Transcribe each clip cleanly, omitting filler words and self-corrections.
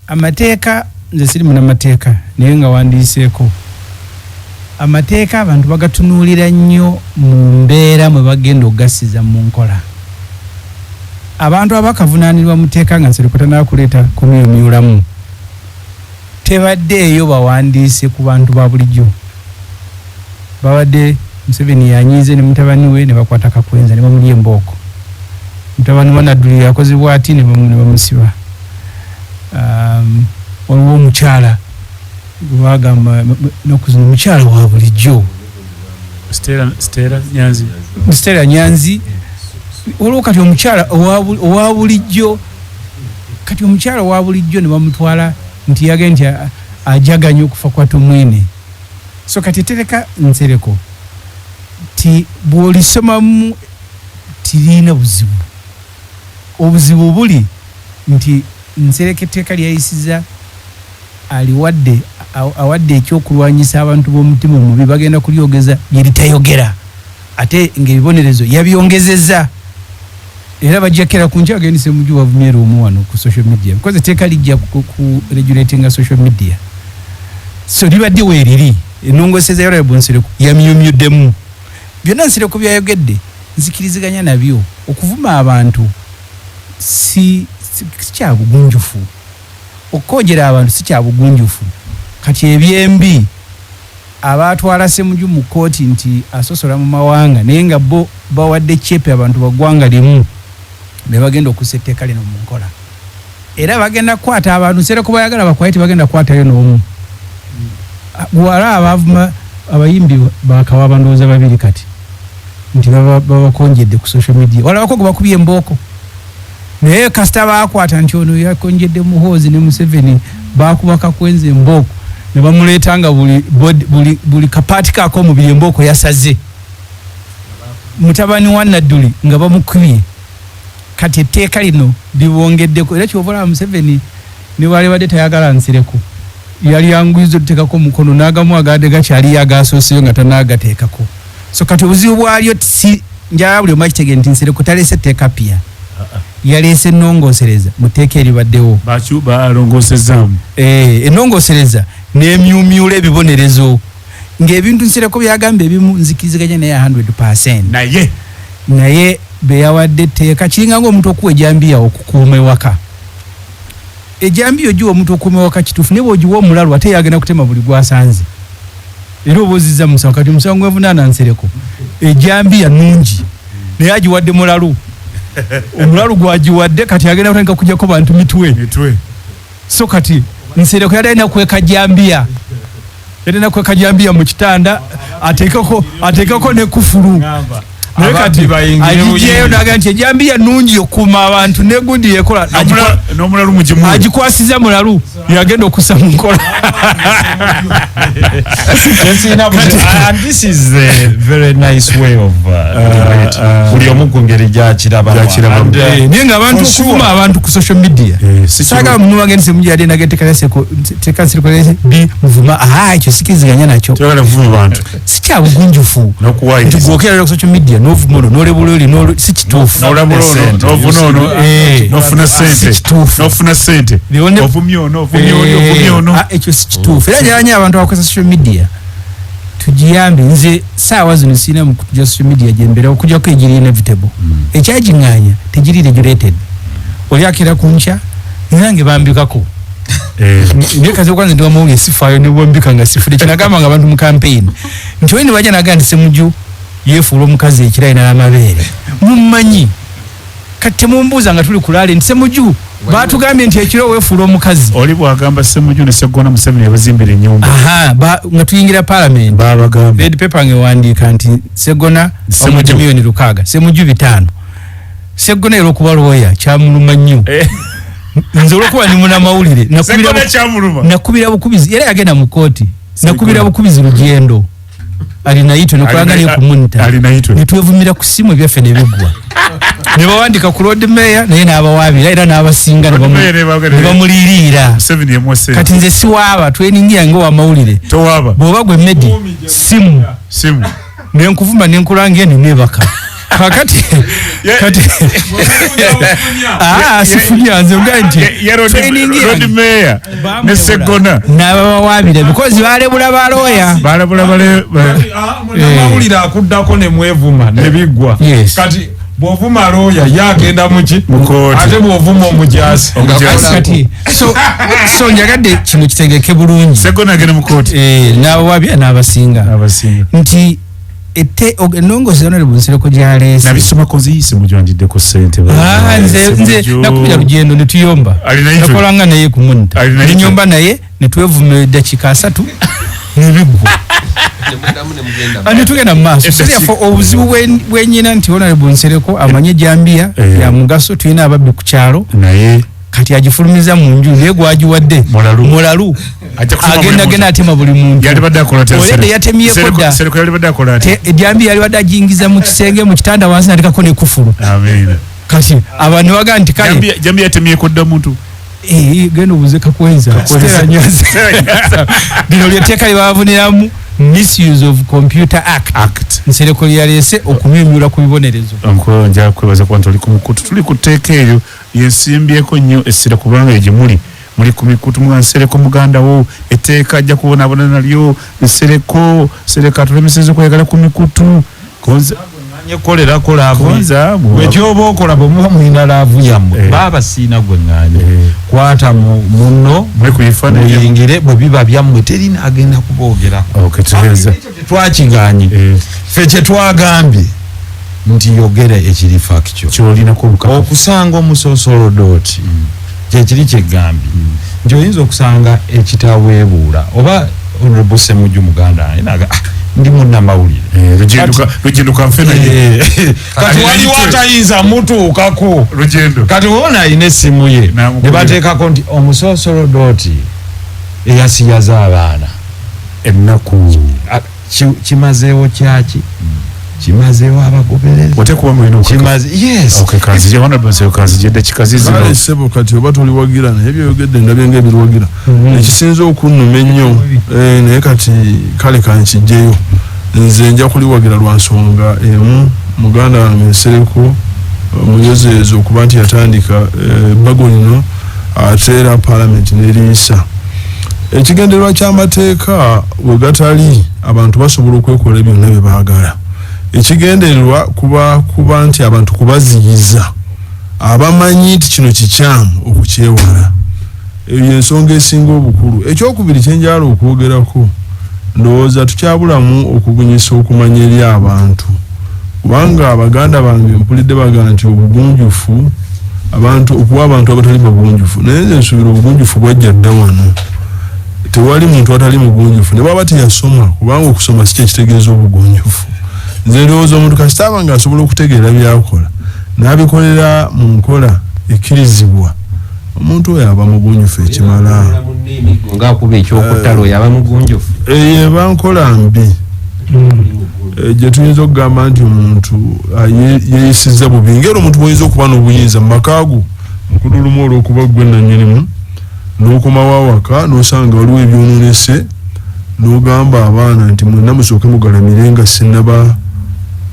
amateeka nze siri muna mateeka naye nga wandiiseeko amateeka abantu bagatunuulira nnyo mu mbeera mwe bagenda okugasiza mu nkola. Abantu abakavunaanirwa muteeka nga Nsereko tanaakuleeta kumyumyulamu tebadde eyo bawandiise ku bantu ba bulijjo. Babadde Museveni yanyiize ne mutabani we ne bakwata kakwenza ne bamulya embooko. Mutabani wa Nadduli yakoze bw'ati ne bamusiba. Waliwo omukyala bagamba n'okuzina omukyala wa bulijjo Stella Nyanzi olwo kati omukyala owa bulijjo kati omukyala owa bulijjo ne bamutwala nti yagenda nti ajaganya okufa kwa Tumwine. So kati tereka Nsereko ti bw'olisomamu tirina buzibu. Obuzibu buli nti Nsereko etteeka lyayisiza aliwadde awadde ekyokulwanyisa abantu b'omutima omubi bagenda kulyogeza bye litayogera ate ng'ebibonerezo yabyongezezza era bajjakera ku nkya agenda Semujju wavumyera omu wano ku social media because etteeka lijja ku regulatinga social media. So libadde weeriri ennongooseza ya Nsereko yamyumyuddemu byonna Nsereko byayogedde nzikiriziganya nabyo. Okuvuma abantu si kya bugunjufu, okukojera abantu si kya bugunjufu. Kati ebyembi abatwala Semujju mu kooti nti asosola mu mawanga naye nga bo bawadde chepe abantu bagwanga limu ne bagenda okussa etteeka lino mu nkola era bagenda kukwata abantu Nsereko bayagala bakwate bagenda kukwatayo n'omu. Wala abavuma abayimbi bakawa bandooza babiri kati nti babakonjedde ku social media wala bako bakubye embooko naye kasita bakwata nti ono yakonjedde Muhoozi ne Museveni bakubaka kwenza embooko ne bamuleeta nga buli kapaati kaako omubiri embooko yasaze mutabani wa Nadduli nga bamukubye. Kati etteeka lino libongeddeko era kyovola Museveni ne wali badde tayagala Nsereko yali yanguyiza okuteekako omukono n'agamu agadde gakyali yagasooseyo nga tanaagateekako. So kati obuzibu bwalyo si njala buli omu akitegere nti Nsereko taleese etteeka pya yaleese ennongoosereza mu tteeka eribaddewo balongoosezaamu ennongoosereza n'emyumyula ebibonerezo ng'ebintu Nsereko byagamba ebimu nzikiriziganya naye 100%. Naye beyawadde etteeka kiringa ng'omuntu okuwa ejambiya okukuuma ewaka. Ejambiya ogiwa omuntu okukuuma ewaka kituufu naye bw'ogiwa omulalu ate yagenda kutema buli gwasanze era oba ozizza mu musango. Kati omusango gwevunaana Nsereko ejambiya nnungi naye agiwadde mulalu omulalu gwagiwadde kati agenda kutandika kujjako bantu mitwe. So kati Nsereko yali alina kweka jambiya mu kitanda ateekako ne kufulu naye kati agijeyo naga nti ejambiya nnungi okuuma abantu negundi yekola n'omulalu mugimu agikwasiza mulalu yagenda okussa mu nkola. And this is a very nice way of buli omu ku ngeri gyakirabamu naye ng'abantu okuvuma abantu ku social media saagala muno wange Semujju yadde nageteeka Nsereko muvuma ekyo sikiriziganya nakyo si kya bugunjufu nti gwokera ku social media n'ovuma ono n'olebula oli si kituufu n'ofuna sente ekyo si kituufu era gyalanya abantu abakozesa social media tugiyambe. Nze saawa zino sirina mu kutuja social media gyembeera okujjako egiri inevitable ekyagiŋŋaanya tegiri regulated oli akira ku nkya nange bambikako naye kazi okwanza ndi wamawulire sifaayo ne bwambika nga sifudde kinagamba nga abantu mu campaign nti oli ne bajja nagaa nti Semujju yeefuula omukazi ekirayi n'amabeere mummanyi kati temumbuuza nga tuli kulaale nti Semujju batugambye nti ekiro weefuula omukazi oli bwagamba Semujju ne Sseggona Museveni yabazimbira ennyumba nga tuyingira parliament red paper ngewandiika nti Sseggona Semujju milioni 6 Semujju 5 Sseggona era okuba lwoya kyamuluma nnyo nze olwokuba ndi munamawulire nakubira bukubizi era yagenda mu kooti nakubira bukubizi lugendo alinayito nokulanganye ku munita netwevumira ku simu ebyaffe ne biggwa ne bawandika ku road mayor naye n'abawaabira era n'abasinga ne bamuliriira kati nze siwaaba tweningira ng'owamawulire bw'oba gwe medi simu nenkuvuma nenkulanga eni nebaka kakati sifunya nze nganti road mayor ne Segona n'abawabira because balebula baloya mawulira akuddako ne mwevuma ne biggwa kati bw'ovuma looya yagenda muki ate bw'ovuma omujaasi kati so njagadde kino kitegeke bulungi Segona agenda mu kooti n'abawabya n'abasinga nti ennongozi Honorable Nsereko gyaleese nabisoma koziyise mujwandiddeko ssente nze nakubira lugendo ne tuyomba nakolanga naye ku munta nenyomba naye ne twevuma eddakiika 3 nebiggwa ane tugenda mu maaso therefore obuzibu bwenyina nti Honorable Nsereko amanye Jambia ya mugaso tulina ababbi ku kyalo naye kati agifulumiza mu nju naye gwagiwadde mulalu agenda atema buli muntu yatemyeko dda Jambia yali wadde ajingiza mu kisenge mu kitanda wansi natekako ne kufulu kati abantu baga nti kale Jambia yatemyeko dda muntu genda obuze kakwenza lino lyeteeka lyebavuniramu misuse of computer act Nsereko lyaleese okumyumyula ku bibonerezo nja kwebaza kuba nti oli ku mukutu tuli ku tteeka eryo yensimbyeko nnyo essira kubanga egyo muli ku mikutu mwa Nsereko muganda wo etteeka ajja kubonaabona nalyo Nsereko atulemeseze kwegala ku mikutu wekyoba okola bwemuba mulina laavu yammwe baaba siina gweŋŋaanya kwata muno muyingire bwe biba byammwe terina agenda kuboogerako tetwakiganye ffe kyetwagambye nti yogera ekiri factio okusanga omusoosolodooti kyekiri kyegambye nti oyinza okusanga ekitaweebuula oba Honorable Semujju muganda naga ndi munnamawulire lugendo kanfe naye kati waliwo atayinza mutuukako kati wona ayina essimu ye ne bateekako nti omusoosolodooti eyasiyaza abaana ennaku kimazeewo kyaki kimazeewo abagoberezi otekuba mwino kanzi je Honorable Nsereko kanzi jedde kikazizi kale sebo kati oba toliwagira naye byogedde ndabye ng'ebiruwagira ekisinza okunnuma ennyo naye kati kale kankijjeyo nze nja kuliwagira lwa nsonga emu muganda wange Nsereko muyozeezo okuba nti yatandika ebbago lino ate era palamenti n'eriisa ekigendererwa ky'amateeka we gatali abantu basobola okwekola byonna bye baagala ekigendererwa kuba nti abantu kubaziyiza abamanyi nti kino kikyamu okukyewala eyo ensonga esinga obukulu ekyokubiri kyenjala okwogerako ndowooza tukyabulamu okubunyisa okumanya eri abantu kubanga abaganda bange mpulidde bagamba nti obugunjufu okuwa abantu abatali bagunjufu naye nze nsuubira obugunjufu bwajja dda wano tewali muntu atali mugunjufu ne bwaba teyasoma kubanga okusoma si kyekitegeeza obugunjufu nze ndowooza omuntu kasitaba nga asobola okutegeera byakola n'abikolera mu nkola ekkirizibwa omuntu oyo aba mugunjufu ekimala ngaakuba ekyokutalo yaba mugunjufu eba nkola mbi gye tuyinza okugamba nti omuntu yeeyisiza bubi ng'era omuntu bw'oyinza okuba n'obuyinza mu makaago okudulumu olw'okuba gwe nannyinimu n'okomawo awaka n'osanga waliwo ebyonoonese n'ogamba abaana nti mwenna musooke mugalamire nga sinnaba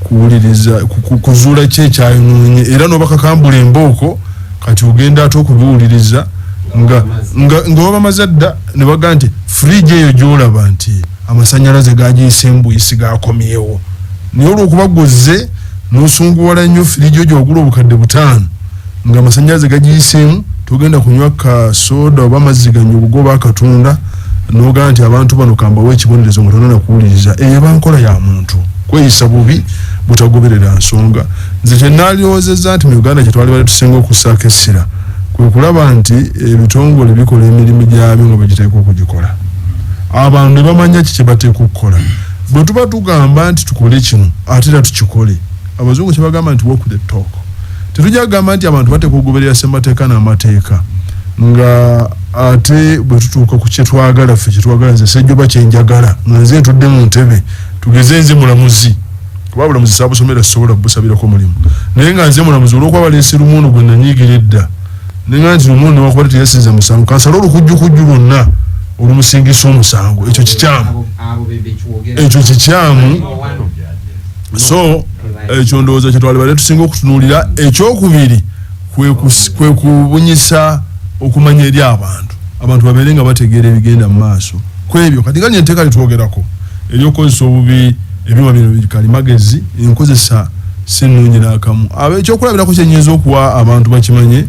kuwuliriza kuzuula ki ekyayonoonye era n'obakakambula embooko kati ogenda ate okubiwuliriza nga wabamaze dda ne baga nti fridge eyo gy'olaba nti amasanyalaze gagiyisa embuyisi gakomyewo naye olw'okuba gozze n'osunguwala nnyo fridge egyo wagula obukadde 5 nga amasanyalaze gagiyiseemu togenda kunywa kasoda oba amazzi ganywa obugoba akatunda n'ogamba nti abantu bano kambawo ekibonerezo nga tonona kuwuliriza eyo eba nkola ya muntu kweyisa bubi butagoberera nsonga nze kyenaalowozezza nti mu Uganda kyetwali bali tusinga okussaako essira kwe kulaba nti ebitongole bikola emirimu gyabyo nga bagiteeka okugikola abantu ne bamanya ki kye bateeka okukola bwe tuba tugamba nti tukole kino ate era tukikole abazungu kye bagamba nti walk the talk tetujja kugamba nti abantu bateeka okugoberera ssemateeka n'amateeka nga ate bwe tutuuka ku kyetwagala ffe kyetwagala nze sejjoba kyenjagala nga nze ntudde mu ntebe tugeze nze mulamuzi kuba bulamuzi saabusomera sisobola kubusabirako mulimu naye nga nze mulamuzi olw'okuba baleese lumono gwe nanyiigira edda naye nga nti lumono newakuba teyasinza musango kansala olukujjukujju lwonna olumusingisa omusango ekyo kikyamu so ekyondooza kyetwali bale tusinga okutunuulira. Ekyokubiri kwe kubunyisa okumanya eri abantu babeere nga bategeera ebigenda mu maaso kwebyo. Kati nga enteeka litwogerako eryokozesa obubi ebyuma bino bikalimagezi enkozesa sinnungi n'akamu. Ekyokulabirako kyenyinza okuwa abantu bakimanye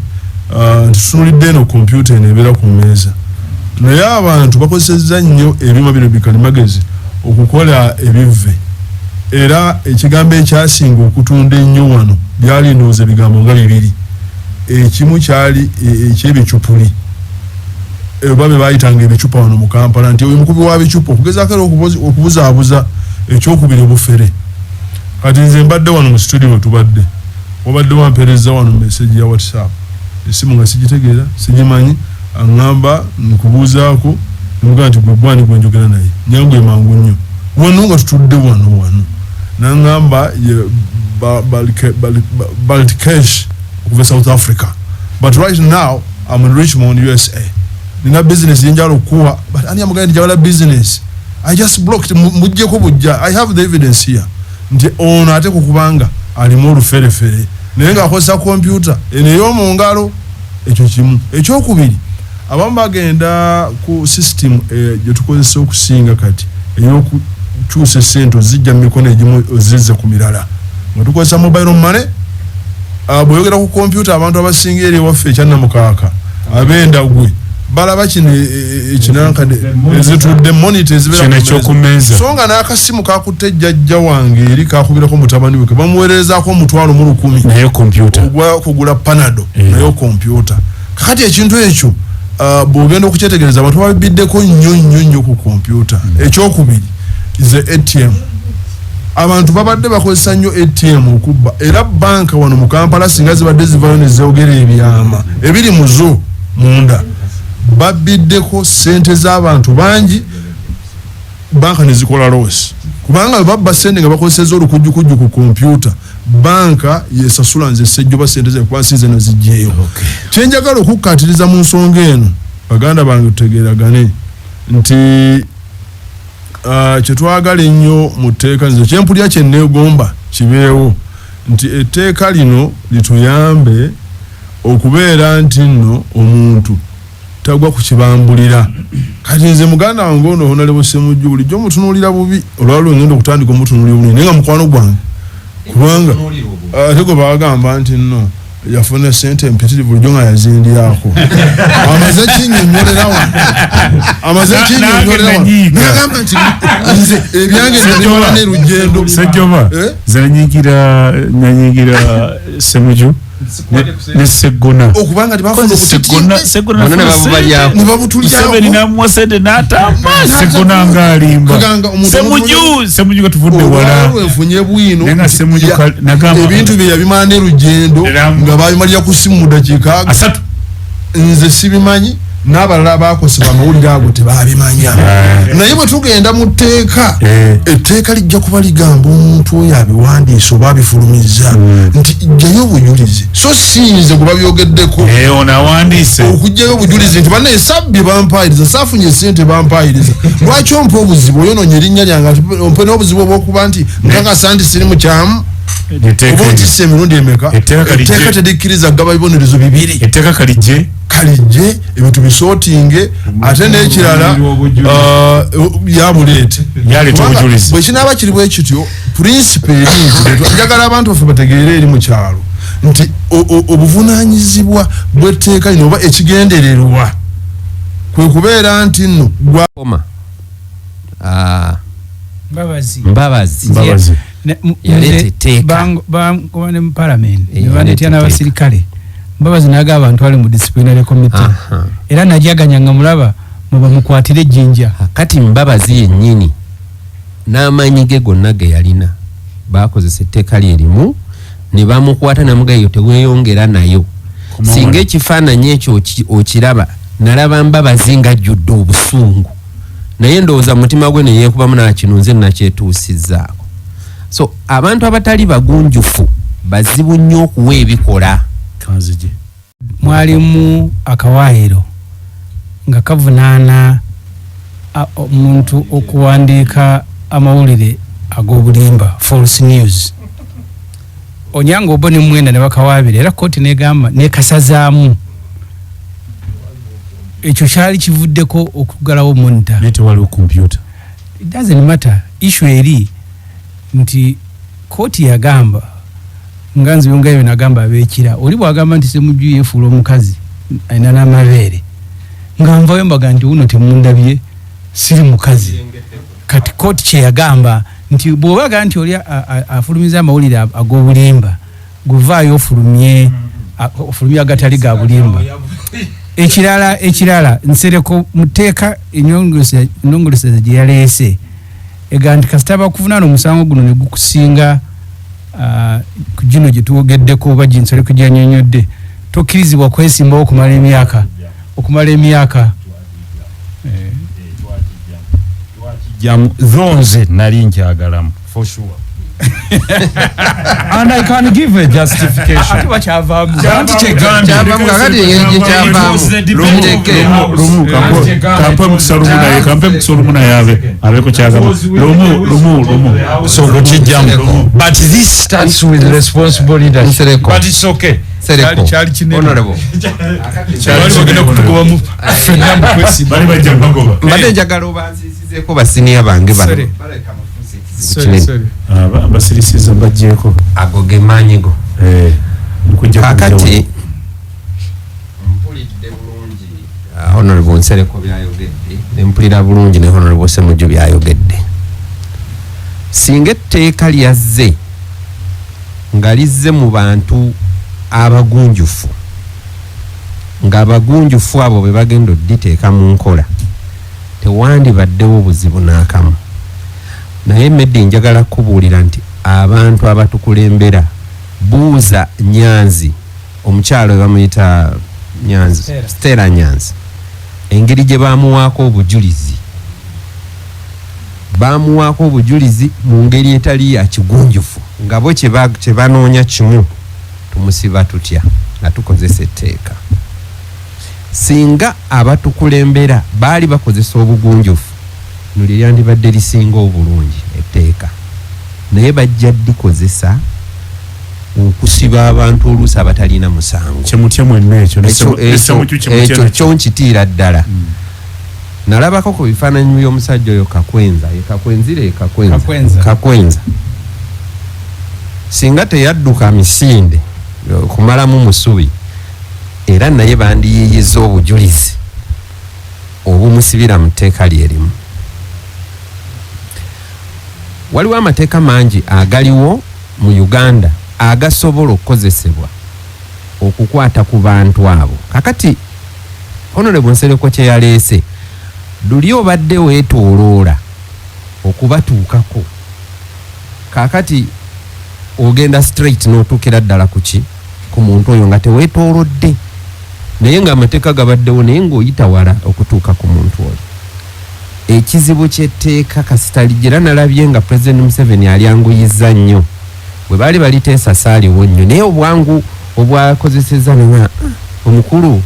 nti tutunulidde eno kompyuta eno ebeera ku mmeeza, naye abantu bakozesezza nnyo ebyuma bino bikalimagezi okukola ebivve, era ekigambo ekyasinga okutunda ennyo wano byali ndowooza ebigambo nga bibiri. Ekimu kyali eky'ebicupuli, oba be baayitanga ebicupa wano mu Kampala, nti oyo mukubi wa bicupa okugezaako era okubuzaabuza. Ekyokubiri obufere. Kati nze mbadde wano mu studio tubadde wabadde wampeereza wano message ya WhatsApp, esimu nga sigitegeera sigimanyi, aŋŋamba nkubuuzaako nemugaa nti gwegwani gwe njogera naye nyangwe mangu nnyo wano nga tutudde wano naŋŋamba Baltikesh okuva South Africa, but right now I'm in Richmond, USA. Nina business yenjala okuwa, but ani amugenda njawala business. I just blocked mujjeko bujja. I have the evidence here. Nti ono ate kukubanga alimu oluferefere naye nga akozesa kompyuta eno ey'omu ngalo. Ekyo kimu. Ekyokubiri abamu bagenda ku system gye tukozesa okusinga kati ey'okukyusa essente ozijja mu mikono egimu ozizze ku mirala nga tukozesa mobile money. Bw'oyogera ku kompyuta abantu abasinga eri ewaffe ekyannamukaaka ab'endagwe balaba kino ekinankade ezitudde monitor ezibeera ekyokumeeza songa n'akasimu kakutte jjajja wange eri kakubirako mutabani we ke bamuweerezaako 110,000 nayo kompyuta ogwa kugula panado nayo kompyuta. Kakati ekintu ekyo bw'ogenda okukyetegereza abantu babibiddeko nnyo ku kompyuta. Ekyokubiri ze ATM. Abantu babadde bakozesa nnyo ATM okubba, era banka wano mu Kampala singa zibadde zivayo ne zeogera ebyama ebiri mu zo munda babiddeko sente z'abantu bangi, banka ne zikola loss kubanga babba sente nga bakozeseza olukujjukujju ku kompyuta. Banka yesasula nze sejjoba sente ze kwasize no zijjeyo. Kyenjagala okukkatiriza mu nsonga eno baganda bange tutegeeragane nti kyetwagala ennyo mu tteeka nze kyempulya kyenneegomba kibeewo nti etteeka lino lituyambe okubeera nti nno omuntu tagwa ku kibambulira. Kati nze muganda wange ono Hon.Nsereko Semujju bulijjo mutunuulira bubi olwalwo ngenda okutandika omutunuulira bulungi naye nga mukwano gwange kubanga ate gwe bagamba nti nno yafuna sente empitirivu bulijjo nga yazindyako amaze kinnyonnyolera wano nagamba nti nze ebyange nebimala n'erugendo Sejjoba zanyigira Semujju ne Segona okubanga tibafuna Segona ne babutulyako namwasende n'atamba Segona ng'alimba Semujju nga tuvudde wala enfunye bwino nenga Semujju nagamba ebintu bye yabimala n'erugendo nga babimalira ku simu mu dakiika 3 nze sibimanyi n'abalala bakosebwa amawulire ago tebabimanya. Naye bwe tugenda mu tteeka etteeka lijja kuba ligamba omuntu oyo abiwandiisa oba abifulumiza nti jjayo obujulizi so sinze gwe babyogeddeko onawandiise okugjayo obujulizi nti bannaye sabbye bampayiriza saafunye sente bampayiriza lwaki ompa obuzibu oyonoonye erinnya lyange ompe n'obuzibu obwokuba nti nkakasa nti siri mukyamu oba otisse emirundi emeka. Etteeka tedikkiriza gaba bibonerezo bibiri. Etteeka kalijje ebintu bisootinge ate n'ekirala yabuleete bwe kinaaba kiri bwe kityo purinsipe eri nti njagala abantu baffe bategeere eri mu kyalo nti obuvunaanyizibwa bw'etteeka lino oba ekigendererwa kwe kubeera nti nno Mbabazi yaleeta etteeka bankuba ne mu palamenti ne baneetya n'abasirikale. Mbabazi naga abantu ali mu disciplinary committee era najaganya nga mulaba muba mukwatire ejjinja. Kati Mbabazi yennyini n'amaanyi ge gonna ge yalina bakozesa etteeka lyerimu ne bamukwata namugayo teweeyongera nayo. Singa ekifaananyi ekyo okiraba nalaba Mbabazi ng'ajjudde obusungu naye ndowooza mutima gwe ne yeekubamu nakino nze nakyetuusizzaako. So abantu abatali bagunjufu bazibu nnyo okuwa ebikola. Mwalimu akawaayiro nga kavunaana omuntu okuwandiika amawulire ag'obulimba false news Onyango Oboni Mwenda ne bakawabira era kooti negamba nekasazaamu ekyo kyali kivuddeko okugalawo monitor nete waliwo computer. It doesn't matter. Issue eri nti kooti yagamba nganzi yongayo nagamba abekira oli bwagamba nti Semujju yefuula omukazi ayina n'amabeere nga nvayo mbaga nti uno temundabye siri mukazi kati kooti kye yagamba nti bw'obaga nti oli afulumiza amawulire ag'obulimba guvaayo ofulumye agatali ga bulimba. Ekirala Nsereko muteeka ennyongolesa gye yaleese ega nti kasita bakuvunaana omusango guno ne gukusinga ku gino gye tuwogeddeko oba Nsereko gye yannyonnyodde tokkirizibwa kwesimbawo okumala emyaka. Zonze nali nkyagalamu for sure. And I can give a justification. But this starts with responsible leadership. But it's okay. Honorable. Basirisiza mbajjeko agoge manyigo kakati mpulidde bulungi Honorable Nsereko byayogedde ne mpulira bulungi ne Honorable Semujju byayogedde. Singa etteeka lyazze nga lizze mu bantu abagunjufu ng'abagunjufu abo be bagenda odditeeka mu nkola tewandibaddewo buzibu n'akamu. Naye medde njagala kubuulira nti abantu abatukulembera buuza Nyanzi omukyalo we bamuyita Nyanzi Stella Nyanzi engeri gye baamuwaako obujulizi mu ngeri etali ya kigunjufu nga bo kye banoonya kimu tumusiba tutya nga tukozesa etteeka. Singa abatukulembera baali bakozesa obugunjufu nuli lyandibadde lisinga obulungi etteeka naye bajja ddikozesa okusiba abantu oluusi abatalina musango. Kyemutya mwenna ekyo kyo nkitiira ddala. Nalabako ku bifaananyi by'omusajja oyo Kakwenza singa teyadduka misinde kumalamu musubi era naye bandiyiyiza obujulizi obumusibira mu tteeka lyerimu. Waliwo amateeka mangi agaliwo mu Uganda agasobola okukozesebwa okukwata ku bantu abo. Kakati Honorable Nsereko kye yaleese luli obadde weetooloola okubatuukako kakati ogenda straight n'otuukira ddala ku muntu oyo nga teweetoolodde naye ng'amateeka gabaddewo naye ng'oyita wala okutuuka ku muntu oyo. Ekizibu ky'etteeka kasita lijjera nalabye nga President Museveni alyanguyizza nnyo bwe baali baliteesa saaliwo nnyo naye obwangu obwakozeseza nga omukulu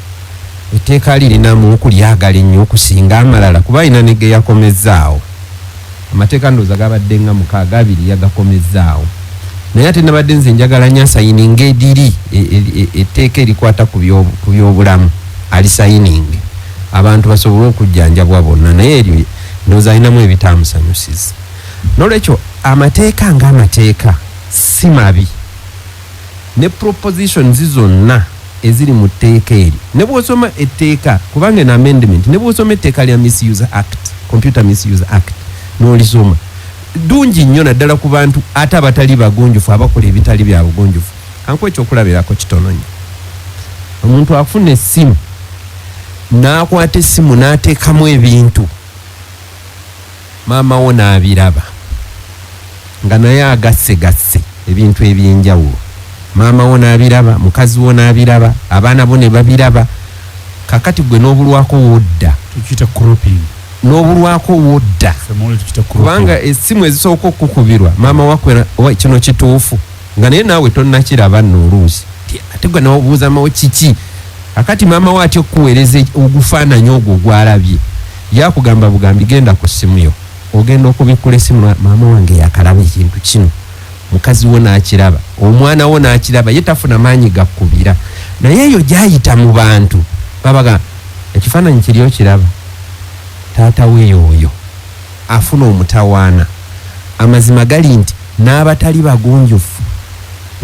etteeka lirinamu okulyagala ennyo okusinga amalala kuba alina ne ge yakomezzaawo. Amateeka ndowooza gabadde nga 62 yagakomezzaawo naye ate nabadde nze njagala nnyo asayininga ediri etteeka erikwata ku by'obulamu alisayininge abantu basobole okujjanjabwa bonna naye eryo ndowooza alinamu ebitaamusanyusiza. N'olwekyo amateeka ng'amateeka si mabi ne propositions zonna eziri mu tteeka eri ne bw'osoma etteeka kubanga en amendment ne bw'osoma etteeka lya Misuse Act, Computer Misuse Act n'olisoma ddungi nnyo naddala ku bantu ate abatali bagunjufu abakola ebitali bya bugunjufu. Kankuwa ekyokulabirako kitono nnyo. Omuntu afuna essimu n'akwata essimu n'ateekamu ebintu maama wo n'abiraba nga naye agasse ebintu ebyenjawulo. Maama wo n'abiraba, mukazi wo n'abiraba, abaana bo ne babiraba. Kakati gwe n'obulwako wodda tukiyita cropping n'obulwako wodda kubanga essimu ezisooka okukubirwa maama wakwe kino kituufu nga naye naawe tonnakiraba nno oluusi ate gwe n'obuuza mawo kiki. Kakati maama we atya okuweereza ogufaananyi ogwo gwalabye yakugamba bugambi genda ku ssimu yo ogenda okubikula essimu maama wange yakalaba ekintu kino mukazi wo n'akiraba omwana wo n'akiraba ye tafuna maanyi gakkubira naye eyo gyayita mu bantu babaga ekifaananyi kiri okiraba taata we oyo afuna omutawaana amazima gali nti n'abatali bagunjufu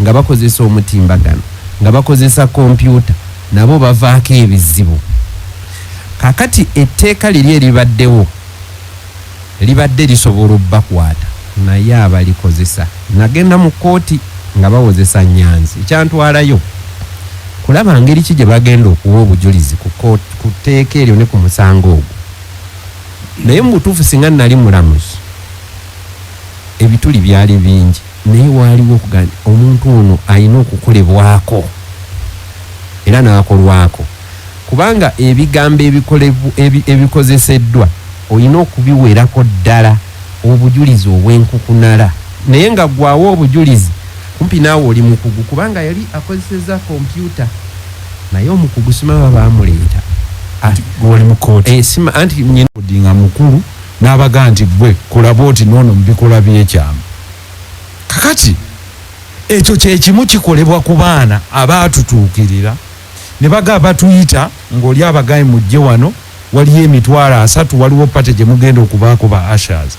nga bakozesa omutimbagano nga bakozesa kompyuta nabo bavaako ebizibu kakati etteeka liri eribaddewo libadde lisobola obbakwata naye abalikozesa nagenda mu kooti nga bawozesa Nyanzi ekyantwalayo kulaba ngeri ki gye bagenda okuwa obujulizi ku tteeka eryo ne ku musango ogwo naye mu butuufu singa nali mulamuzi ebituli byali bingi naye waaliwo okugamba omuntu ono alina okukolebwako era n'akolwako kubanga ebigambo ebikozeseddwa olina okubiwerako ddala obujulizi obw'enkukunala naye nga gwawo obujulizi kumpi naawe oli mukugu kubanga yali akozeseza kompyuta naye omukugu simaba bamuleeta gwoli mu kooti anti nga mukulu n'abaga nti gwe kola booti noono mubikola by'ekyama kakati ekyo kyekimu kikolebwa ku baana abaatutuukirira ne baga batuyita ng'oli abagayi mujje wano waliyo emitwalo 3 waliwo pate gye mugenda okubaako ba ashers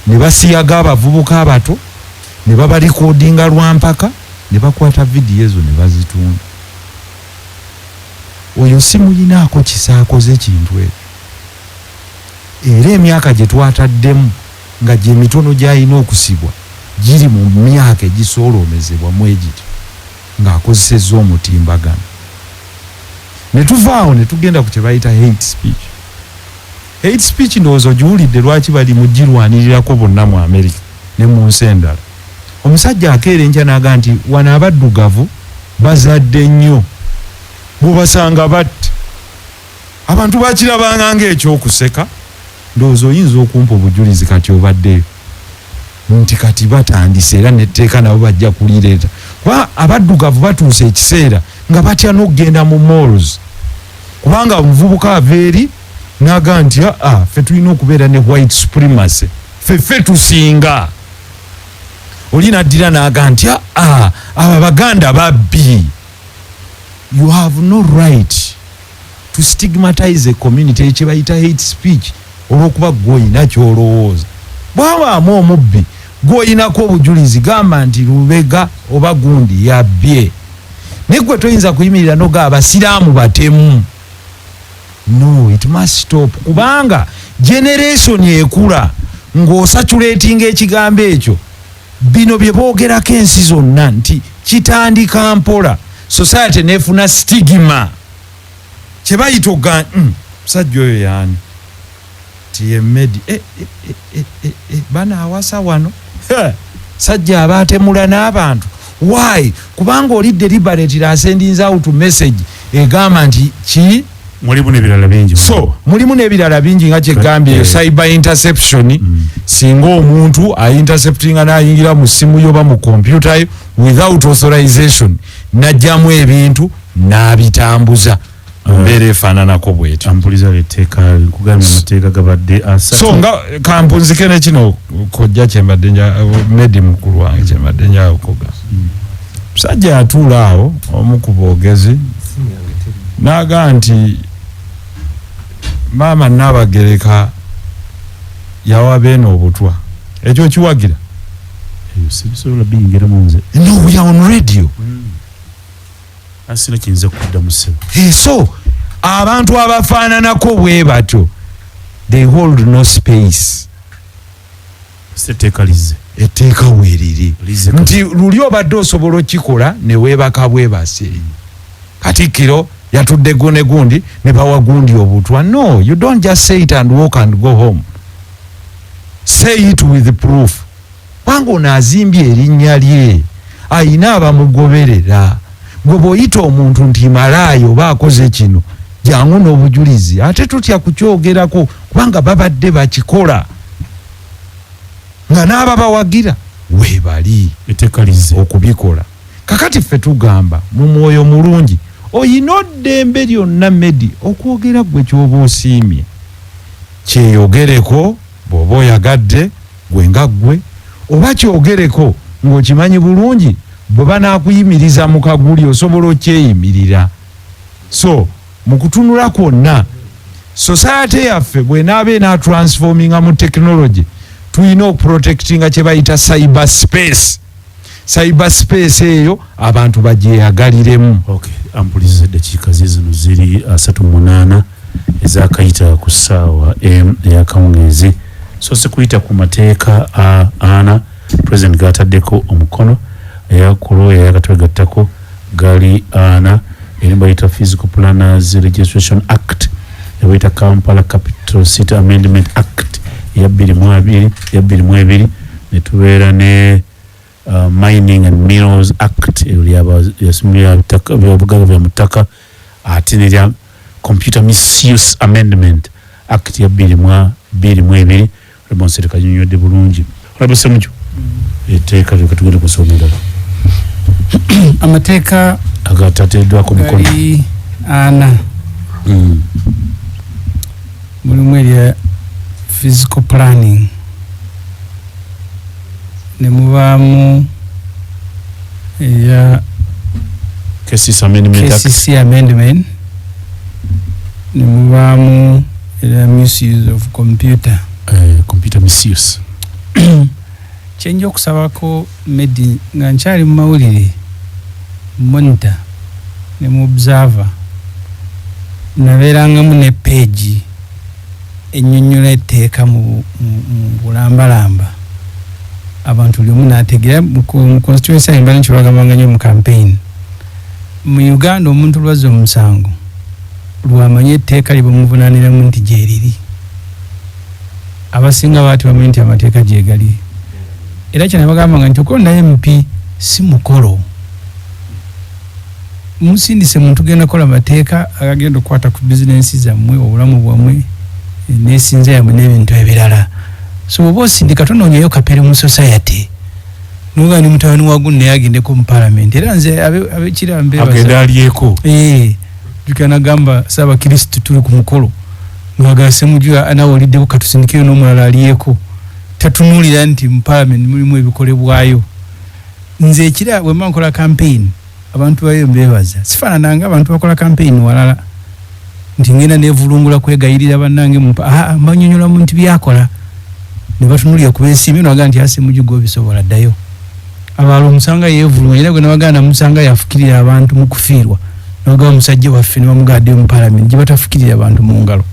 ne basiyaga abavubuka abato ne babalikoodinga lwampaka ne bakwata vidiyo ezo ne bazitunda oyo simuyinaako kisaakoze kintu era emyaka gye twataddemu nga gye mitono gy'alina okusibwa giri mu myaka egisooloomezebwa mu egiti ng'akozesezza omutimbagano ne tuvaawo ne tugenda ku kye bayita hate speech ndowooza ogiwulidde lwaki bali mugirwanirirako bonna mu Amerika ne mu nsi endala omusajja akeera enkya n'aga nti wano abaddugavu bazadde nnyo bw'obasanga batte abantu bakirabanga ng'ekyokuseka ndowooza oyinza okumpa obujulizi kati obaddeyo nti kati batandise era netteeka nabo bajja kulireeta kuba abaddugavu batuuse ekiseera nga batya n'okugenda mu malls kubanga omuvubuka ava eri n'aga nti ffe tulina okubeera ne white supremacy ffe tusinga oli naddira n'aga nti aba baganda babbi you have no right to stigmatize a community ekye bayita hate speech olw'okuba gw'olina ky'olowooza bw'abaamu omubbi gw'olinako obujulizi gamba nti Lubega oba gundi yabbye naye gwe toyinza kuyimirira noga abasiraamu batemu no it must stop kubanga generation ekula ng'osatulatinga ekigambo ekyo bino bye boogerako ensi zonna nti kitandika mpola society nefuna stigma kye bayita oga musajja oyo yaani tiyemedi bana awasa wano sajja abaatemula n'abantu why kubanga oli deliberate asendinze out message egamba nti ki mulimu n'ebirala bingi so mulimu n'ebirala bingi nga kyegambye cyber interception singa omuntu interceptinga n'ayingira mu simu yo ba mu kompyuta yo without authorization najjamu ebintu n'abitambuza mbeera efaananako bwetyo ampuliza etteeka kugambye amateeka gabadde asatu so nga kampunzike ne kino kojja kyembadde medi mukulu wange kyembadde njakoga musajja atuula awo omu ku boogezi n'aga nti maama Nnabagereka yawa beena obutwa ekyo kiwagira eyo sibisobola biyingira mu nze no we are on radio asina kiyinza kuddamu ssebo so abantu abafaananako bwe batyo they hold no space etteeka lizze etteeka weeriri nti luli obadde osobola okikola ne weebaka bwebase Katikkiro yatudde gune gundi ne bawa gundi obutwa no you don't just say it and walk and go home say it with proof wangu onaazimbye erinnya lye ayina abamugoberera gwe bw'oyita omuntu nti malaayo oba akoze kino jangu n'obujulizi ate tutya kukyogerako kubanga babadde bakikola nga n'ababawagira weebali etteeka lizze okubikola kakati ffe tugamba mu mwoyo mulungi oyina oddembe lyonna medi okwogera gwe ky'oba osiimye kyeyogereko bw'oba oyagadde gwe nga ggwe oba kyogereko ng'okimanyi bulungi bwe banaakuyimiriza mu kaguli osobola okyeyimirira. So mu kutunula kwonna society yaffe bw'enaaba enaatransforminga mu technology tulina okuprotectinga kye bayita cyber space. Cyber space eyo abantu bagyeyagaliremu. Okay, ampuliza eddakiika zino ziri 38 ezakayita ku ssaawa eyakawungeezi. So se kuyita ku mateeka ana president gataddeko omukono eyakulo eyakatwegattako gali ana eri bayita Physical Planners Registration Act ebayita Kampala Capital City Amendment Act ya 2022 ne tubeera ne Mining and Minerals Act yasimulira bya mutaka ate ne Computer Misuse Amendment Act ya 2022 Hon.Nsereko nyonyodde bulungi. Olaba Semujju etteeka lyokatugenda kusomera amateeka agatateddwako mukono ana mulimu erya physical planning ne mubaamu erya KCC amendment ne mubaamu erya misuse of computer misuse. Kyenja okusabako Medi nga nkyali mu mawulire monitor ne mu observer nabeerangamu ne page ennyonnyola etteeka mu bulambalamba abantu limu naategeera mu constituency emba nekyolwagambanga nnyo mu campaign mu Uganda omuntu lwazza omusango lwamanye etteeka lye bamuvunaaniramu nti gyeriri abasinga baati bamanyi nti amateeka gyegali era kyana bagambanga nti okola naye MP si mukolo musindise muntu genda kola mateeka agagenda okukwata ku bizinensi zammwe obulamu bwammwe nesinza yammwe n'ebintu ebirala so oba osindika tonoonyayo kapere mu society nuga ni mutawani wagu naye agendeko mu parliament era nze abekirambe agenda alyeko tukanagamba Ssaabakristu tuli ku mukolo ngaga Semujju anawulidde katusindikeyo n'omulala aliyeko tatunulira nti mu parliament mulimu ebikolebwayo. Nze ekira bwe mbankola campaign abantu bayo mbebaza sifaananga abantu bakola campaign walala nti ngenda nevulungula kwegayirira bannange manyonyola mu nti byakola ne batunulira ku bensimbi naga nti Semujju gobisobola ddayo abalo musanga yevulunga era gwe nabaganda musanga yafukirira abantu mu kufiirwa naga musajja waffe ne bamugadde mu parliament gye batafukirira abantu mu ngalo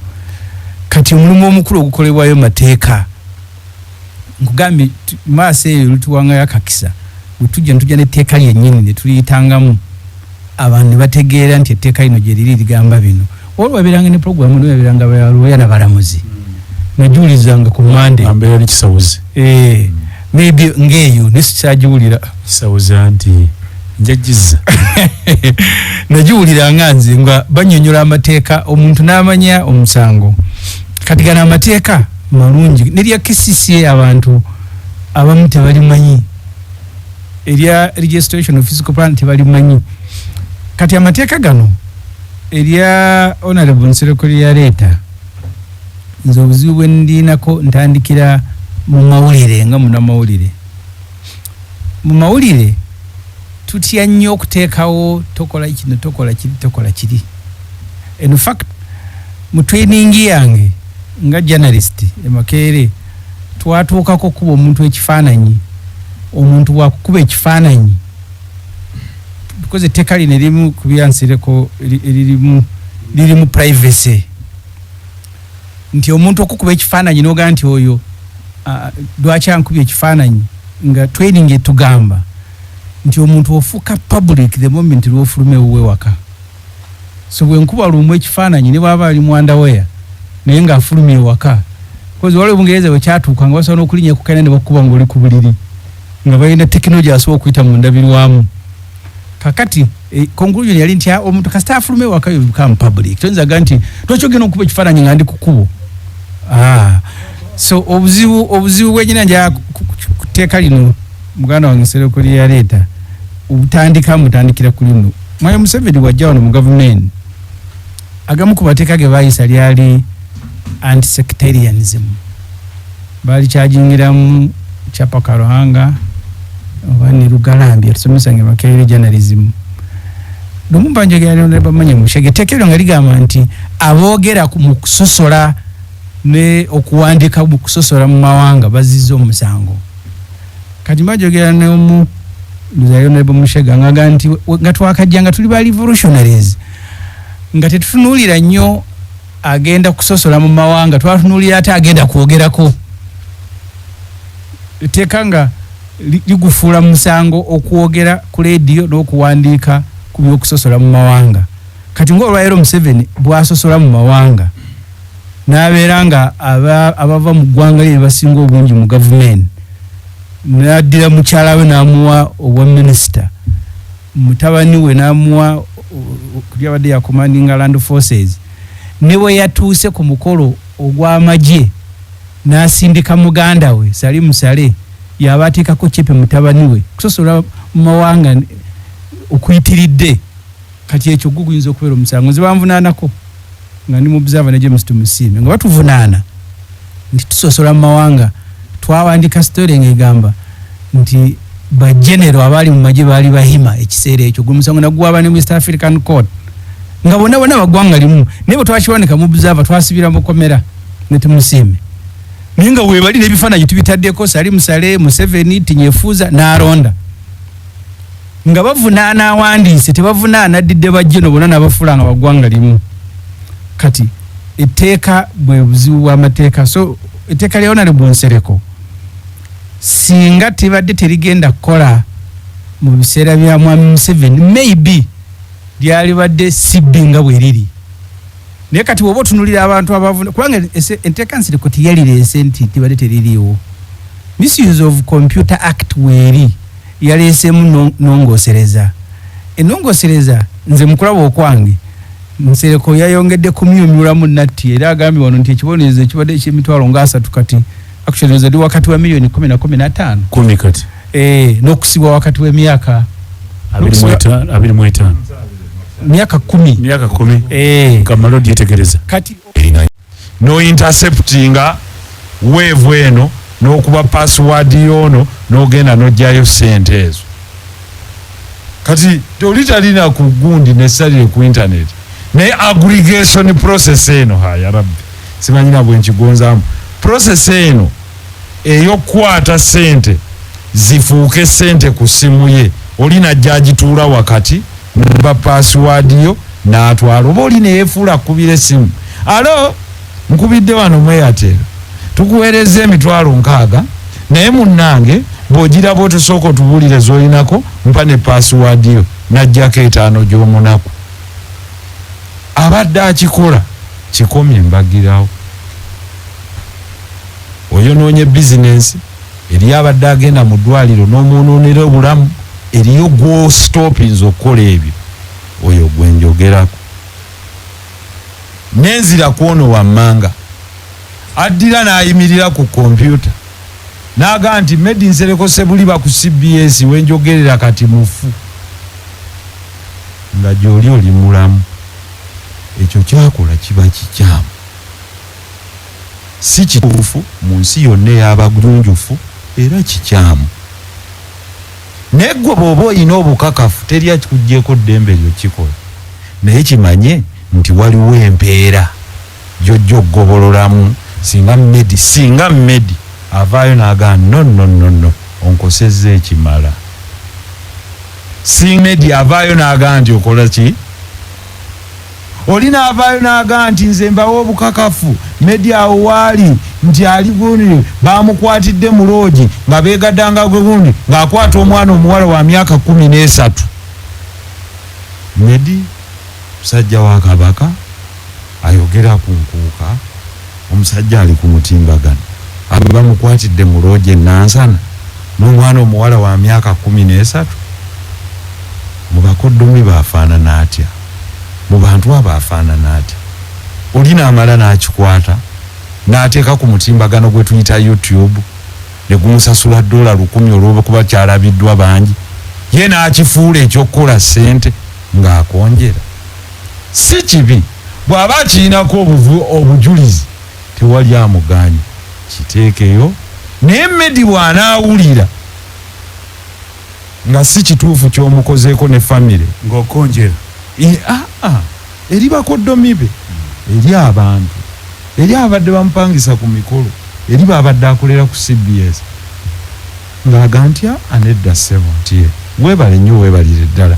kati omulimu omukulu ogukolebwayo mateeka nkugambye maaso eyo lutuwanga yakakisa tujja n'etteeka lyennyini ne tuliyitangamu abantu ne bategeera nti etteeka lino gye liri ligamba bino olwo babeeranga ne programu babeeranga balwoya n'abalamuzi nagiwulizanga ku Monday ambeera n'ekisawuzi maybe ng'eyo nesikyagiwulira kisawuza nti njagizza nagiwuliranga nze nga banyonyola amateeka omuntu n'amanya omusango kati gana amateeka malungi nerya KCC abantu abamu tebalimanyi erya registration of physical plan tebalimanyi kati amateeka gano erya Hon.Nsereko lyaleeta nze obuzibu bwe ndinako ntandikira mu mawulire nga munnamawulire mu mawulire tutya nnyo okuteekawo tokola kino tokola kiri in fact mu training yange nga journalist Makerere twatuukako kuba omuntu ekifaananyi omuntu wakukuba ekifaananyi because etteeka lino erimu ku byansereko lirimu privacy nti omuntu okukuba ekifaananyi n'ogaa nti oyo lwaki ankubye ekifaananyi nga training etugamba nti omuntu ofuuka public the moment lwofuluma ewuwe waka so bwe nkuba lumu ekifaananyi ne bwaba ali mu underwear naye ng'afulumye ewaka because waliwo Bungereza bwe kyatuuka nga basobola n'okulinnya ku kaina ne bakuba ng'oli ku buliri nga balina tekinologi asobola okuyita mu ndabirwamu kakati conclusion yali nti omuntu kasita afulume ewaka you become public tonzaga nti tokyogenda okuba ekifaananyi nga ndi ku kkubo so obuzibu bwenyina nja kuteeka lino muganda wange Nsereko lyaleeta mutandikira ku lino Mwami Museveni wajja wano mu government agamu ku mateeka ge baayisa lyali anti-sectarianism bali kyajingiramu Chapa Karuhanga obani Lugalambye tusomesa nge Makerere journalism Lumumba njogera ne bamanye mushege tekero nga ligamba nti aboogera mu kusosola ne okuwandika mu kusosola mu mawanga bazizza omusango kati mbajogera ne omu luzayo ne bamushega ngaga nti nga twakajja nga tuli ba revolutionaries nga tetutunulira nnyo agenda kusosola mu mawanga twatunulira ate agenda kwogerako tekanga ligufuula musango okwogera ku radio n'okuwandiika ku byokusosola mu mawanga kati ng'olwayiro Museveni bwasosola mu mawanga n'abeera nga abava mu ggwanga lye basinga obungi mu gavumenti n'addira mukyala we n'amuwa obwa minisita mutabani we n'amuwa kuli abadde ya commanding land forces ne bwe yatuuse ku mukolo ogw'amagye n'asindika muganda we Salimu Sale yaba ateekako Chepe mutabani we kusosola mu mawanga okuyitiridde kati ekyo guguyinza okubeera omusango nze banvunaanako nga ndi mu observer ne James Tumusiime nga batuvunaana nti tusosola mu mawanga twawandika story ng'egamba nti bajenero abaali mu magye baali bahima ekiseera ekyo gwe musango nagwaba ne West African Court nga bonna bagwanga limu naye bwe twakiwanika mu observer twasibira mu komera ne Tumusiime naye nga weebali n'ebifaananyi tubitaddeko Salimu Sale Museveni tinyefuuza n'alonda nga bavunaana awandiise tebavunaana addidde bajjeno bonna n'abafuula nga bagwanga limu kati etteeka bwe buzibu bw'amateeka so etteeka lya Hon.Nsereko singa tebadde terigenda kukola mu biseera bya mwami Museveni maybe lyali badde sibbi nga bwe liri naye kati bw'oba otunulira abantu abavuna kubanga enteeka Nsereko tiyalireese nti tibadde teririiwo misuse of computer act weeri yaleesemu nongosereza enongosereza nze mukulaba okwange Nsereko yayongedde kumyumyulamu natti era agambye wano nti ekibonerezo ekibadde eky'emitwalo nga 3 kati actually nze ndi wakati wa milioni 10 na 15 10 kati n'okusibwa wakati w'emyaka 25 myaka 10 kamalo dyetegereza kati no interceptinga wave eno n'okuba password yono n'ogenda n'ojjayo sente ezo kati tolitalina ku gundi nesalire ku internet naye aggregation process eno haya rabbi simanyina bwe nkigonzaamu process eno ey'okukwata sente zifuuke sente ku simu ye olina jagituula wakati nba password yo n'atwala oba olina yeefuula akubira essimu alo nkubidde wano mweyatero tukuweereza emitwalo 6 naye munnange bw'ogiraba otusooka otubuulire z'olinako mpa ne password yo najjako 5 gy'omunaku abadde akikola kikomye mbagirawo oyonoonye bizinensi eri abadde agenda mu ddwaliro n'omwonoonera obulamu eriyo gw'ostopinza okukola ebyo oyo gwe njogerako n'enzira kwono wammanga addira n'ayimirira ku kompyuta n'aga nti Hon.Nsereko Sebuliba ku CBS wenjogerera kati mufu nga gy'oli oli mulamu ekyo kyakola kiba kikyamu si kituufu mu nsi yonna ey'abagunjufu era kikyamu naye gwe bw'oba olina obukakafu teri akikuggyeeko ddembe ly'okikola naye kimanye nti waliwo empeera gy'ojja okugobololamu singa mmedi avaayo n'agaa no onkosezza ekimala mmedi avaayo n'agaa nti okola ki olina avaayo n'agaa nti nze mbawo obukakafu medi awo waali nti ali gundi bamukwatidde mu loogi nga beegaddanga gwe gundi ng'akwata omwana omuwala wa myaka 13 medi musajja wa Kabaka ayogera ku nkuuka omusajja ali ku mutimbagano abo bamukwatidde mu loogi e Nansana n'omwana omuwala wa myaka 13 mu bakoddumi baafaanana atya mu bantu abo afaanana atya olina amala n'akikwata n'ateeka ku mutimbagano gwe tuyita YouTube ne gumusasula $1,000 olw'okuba kyalabiddwa bangi ye n'akifuula ekyokukola ssente ng'akonjera si kibi bw'aba akirinako obujulizi tewali amuganya kiteekeyo naye Medi bw'anaawulira nga si kituufu ky'omukozeeko ne famire ng'okonjera eri bakoddomi be eri abantu eri abadde bamupangisa ku mikolo eri babadde akolera ku CBS ng'aga ntya anedda ssebo nti weebale nnyo weebalire ddala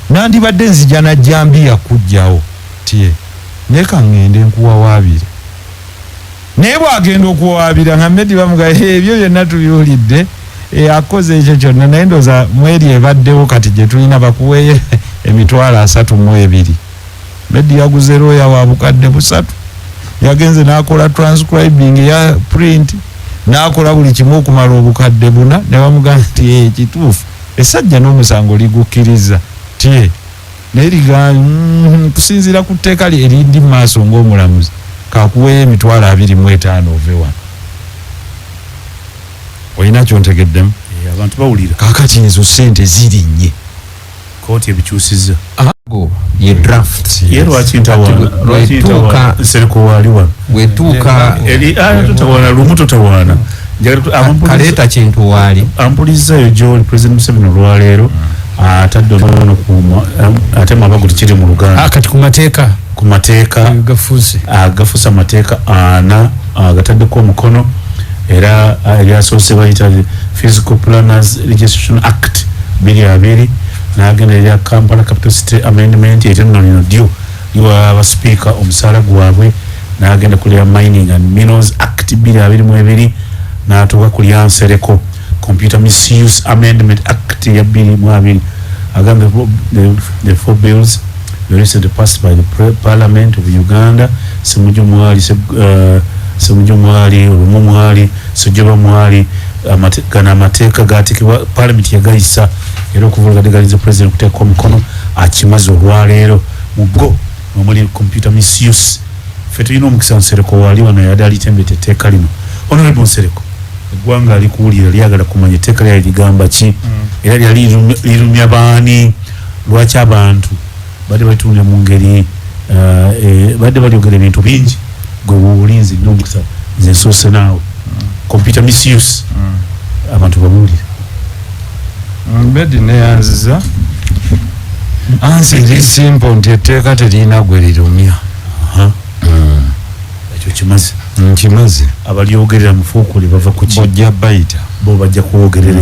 nandibadde nzija najjambiya kujjawo tie naye kaŋŋende nkuwawaabire naye bw'agenda okuwawaabira nga Medi bamuga ebyo byonna tubiwulidde akoze ekyo kyonna naye ndooza mweri ebaddewo kati gye tulina bakuweeyo $32,000 Medi yaguze looya wa bukadde busatu yagenze n'akola transcribing ya print n'akola buli kimu okumala obukadde buna ne bamugamba nti kituufu essajja n'omusango ligukkiriza tie naye kusinziira ku tteeka erindi mu maaso ng'omulamuzi kakuweeyo $25,000 ove wano olina kyontegeddemu abantu bawulira kaakati ezo ssente zirinnye kooti ebikyusizza ye draft ye lwaki ntawaana Nsereko waali wano wetuuka tutawaana lumu tutawaana kaleeta kintu waali ampulizaayo gyoli President Museveni olwaleero atadde ono ate mabago tekiri mu Luganda kati ku mateeka gafuuse amateeka 4 agataddeko omukono era eryasoose bayita Physical Planners Registration Act 22 n'agenda erya Kampala Capital City Amendment etenonino ddyo liwa speaker omusaala gwabwe n'agenda ku lya Mining and Minerals Act 22 n'atuuka ku lya Nsereko Computer Misuse Amendment Act ya 22 agamba the four bills were recently passed by the Parliament of Uganda. Semujju mwali olumu mwali Sojjoba mwali amateeka gatikibwa Parliament yagayisa era okuvuluganiza President kuteeka omukono akimaze olwaleero mu bwo omuli computer misuse ffe tulina omukisa Nsereko waali wano yadde alitembete etteeka lino Honorable Nsereko eggwanga alikuwulira lyagala kumanya etteeka lyali ligamba ki era lyali lirumya baani lwaki abantu badde batunda mu ngeri badde balyogera ebintu bingi gwe buulinzi nnyo omukisa nze nsoose naawe computer misuse abantu babuulire Medi neyanziza ansi eri simple nti etteeka terina gwe lirumya ekyo kimaze nkimaze abalyogerera mufuukuli bava ku ki bojja bayita bo bajja kuwogerera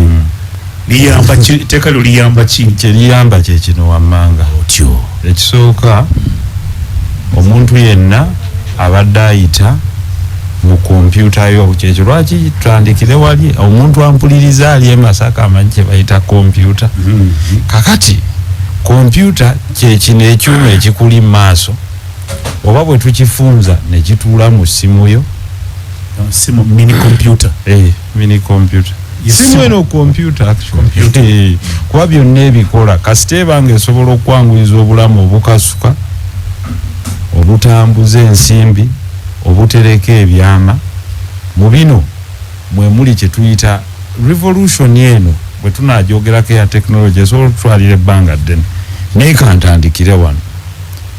liyamba ki etteeka lyo liyamba ki kyeriyamba kyekino wammanga otyo ekisooka omuntu yenna abadde ayita mu kompyuta yo kyekyo lwaki tutandikire wali omuntu ampuliriza ali e Masaka amanyi kye bayita kompyuta kakati kompyuta kyekino ekyuma ekikuli mu maaso oba bwe tukifunza ne kituula mu ssimu yo simu mini computer mini computer simu eno kompyuta kuba byonna ebikola kasita ebanga esobola okwanguyiza obulamu obukasuka obutambuza ensimbi obutereka ebyama mu bino mwe muli kye tuyita revolution eno bwe tunagyogerako eya technology esobola okutwalira ebbanga ddene naye kantandikire wano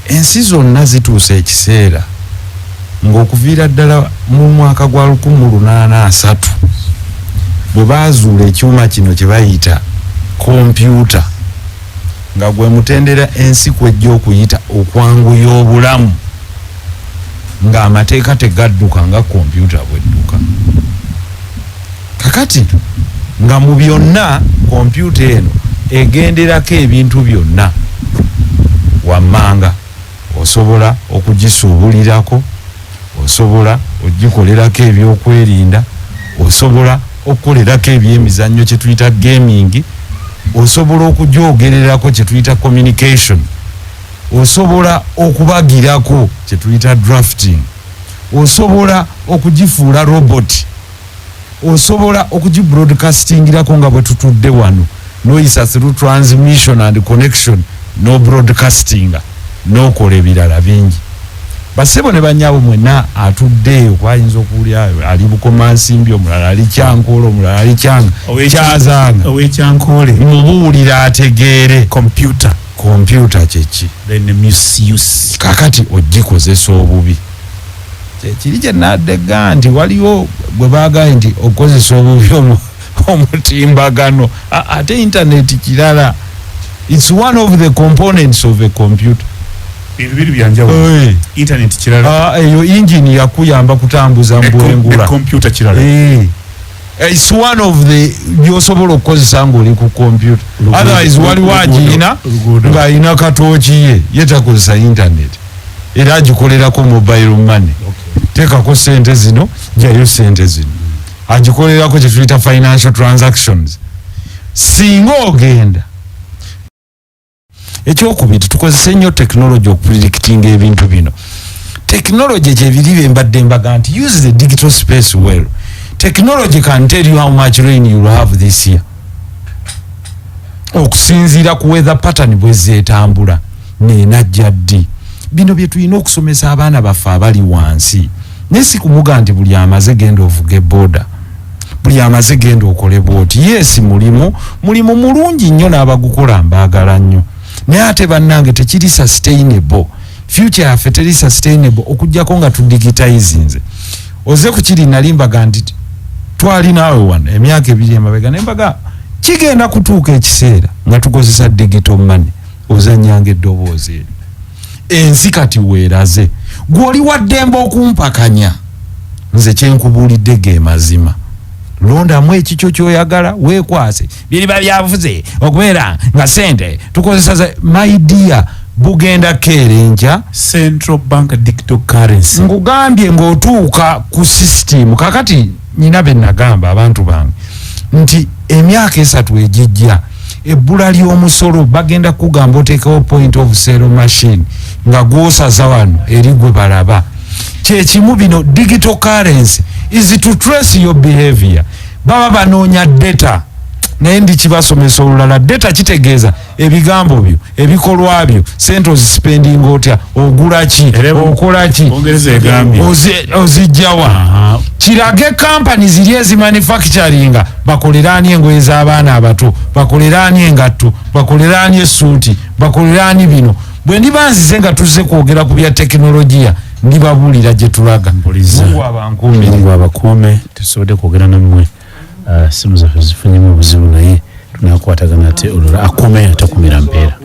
ensi zonna zituusa ekiseera ng'okuviira ddala mu mwaka gwa 1830 bwe baazuula ekyuma kino kye bayita kompyuta nga gwe mutendera ensi kwejja okuyita okwanguya obulamu ng'amateeka tegadduka nga kompyuta bwedduka kakati nga mu byonna kompyuta eno egenderako ebintu byonna wammanga osobola okugisuubulirako osobola ogikolerako ebyokwerinda osobola okukolerako ebyemizannyo kye tuyita gaming osobola okugyogererako kye tuyita communication osobola okubagirako kye tuyita drafting osobola okugifuula robot osobola okugibroadcastingirako nga bwe tutudde wano noyisa through transmission and connection no broadcastinga nokola ebirala bingi basebo ne banyaabo mwenna atuddeeyo kwayinza okuwulira ali bukomansimbi omulala ali kyankoola omulala ali kyazanga owekyankoole mubuulira ategeere kompyuta kyeki kakati ogikozesa obubi kyekiri kye naddega nti waliwo gwe baagaye nti okozesa obubi omutimbagano ate internet kirala. It's one of the components of a computer. Bibiri byanjawo. Internet kirala. Eyo engine yakuyamba kutambuza mbwengula. Computer kirala. It's one of the byosobola okukozesa ng'oli ku computer. Otherwise waliwo agiina ng'alina katooki ye takozesa internet. Era agikolerako mobile money. Teekako sente zino, jayo sente zino. Agikolerako kye tuyita financial transactions. Singa ogenda ekyokubiri tukozese nnyo technology okupredictinga ebintu bino. Technology gyebiri mbadde mbaga nti use the digital space well. Technology can tell you how much rain you will have this year. Okusinziira ku weather pattern bwe zeetambula n'enajja ddi. Bino bye tulina okusomesa abaana baffe abali wansi. Nesi kumuga nti buli amaze genda ovuge boda. Buli amaze genda okole bwoti. Yes, mulimu mulungi nnyo n'abagukola mbaagala nnyo. Naye ate bannange tekiri sustainable. Future yaffe teri sustainable okujjako nga tudigitizinze. Oze ku kiri nalimbaga nti twali naawe wano emyaka 2 emabega nembaga kigenda kutuuka ekiseera nga tukozesa digital money ozanyanga eddoboozi eri. Ensi kati weeraze. Gw'oli waddemba okumpakanya. Nze kyenkubuulidde ge mazima. Londamu ekikyo ky'oyagala weekwase. Biriba byabufuze okubeera nga sente tukozesa my dear bugenda keerenja central bank digital currency. Ngugambye ng'otuuka ku system kakati nyina be nagamba abantu bange nti emyaka 3 ejijja ebbula ly'omusolo bagenda kugamba oteekawo point of sale machine nga gw'osaza wano eri gwe balaba. Kyekimu bino digital currency is to trace your behavior. Baba banoonya data naye ndi kibasomesa olulala. Data kitegeeza ebigambo byo ebikolwa byo sente ozispending otya ogula ki okola ki ozijjawa. Kirage company ziri ezimanufacturinga bakoleraani engoye z'abaana abato bakoleraani engatto bakoleraani essuuti bakoleraani bino. Bwe ndiba nzize nga tuzze kwogera ku bya tekinologiya ndibabuulira gye tulaga. Mungu abakuume tusobodde kwogera nammwe. Simu zaffe zifunyemu obuzibu naye tunakwatagana ate olulala akuume atakumira mpeera.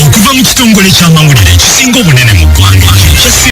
Okuva mu kitongole ky'amawulire ekisinga obunene mu ggwanga